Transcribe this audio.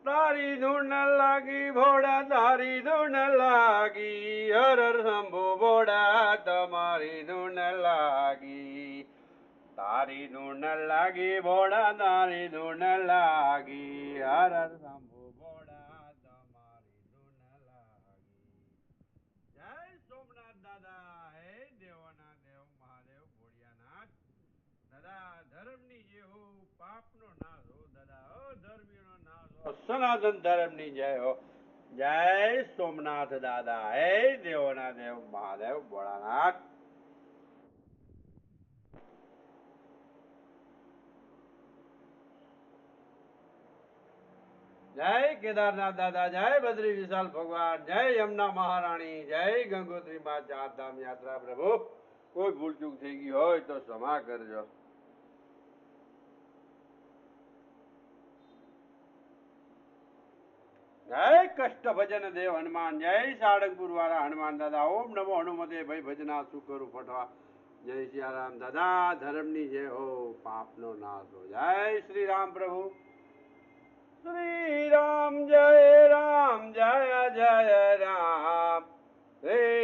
તારી ધૂન લાગી ભોળા તારી ધૂન લાગી હર હર શંભુ ભોળા તમારી ધૂન લાગી તારી ધૂન લાગી ભોળા તારી ધૂન લાગી હર હર શંભુ ભોળા તમારી ધૂન લાગી જય સોમનાથ દાદા હે દેવોના દેવ મહાદેવ ભોળિયાનાથ દાદા ધર્મની જે હો પાપનો નાશ હો દાદા હો ધર્મીનો નાશ હો સનાતન ધર્મની જય હો જય સોમનાથ દાદા હે દેવોના દેવ મહાદેવ ભોળાનાથ જય કેદારનાથ દાદા જય બદ્રી વિશાલ ભગવાન જય યમુના મહારાણી જય ગંગોત્રી માં ચારધામ યાત્રા પ્રભુ કોઈ ભૂલ ચૂક થઈ ગઈ હોય તો ક્ષમા કરજો જય કષ્ટ ભજન દેવ હનુમાન જય સાળંગપુર વાળા હનુમાન દાદા ઓમ નમો હનુમતે ભાઈ ભજના સુકરું ફટવા જય સિયારામ દાદા ધર્મની જય હો પાપનો નાશ હો જય શ્રી રામ પ્રભુ શ્રી રામ જય રામ જય જય રામ શ્રી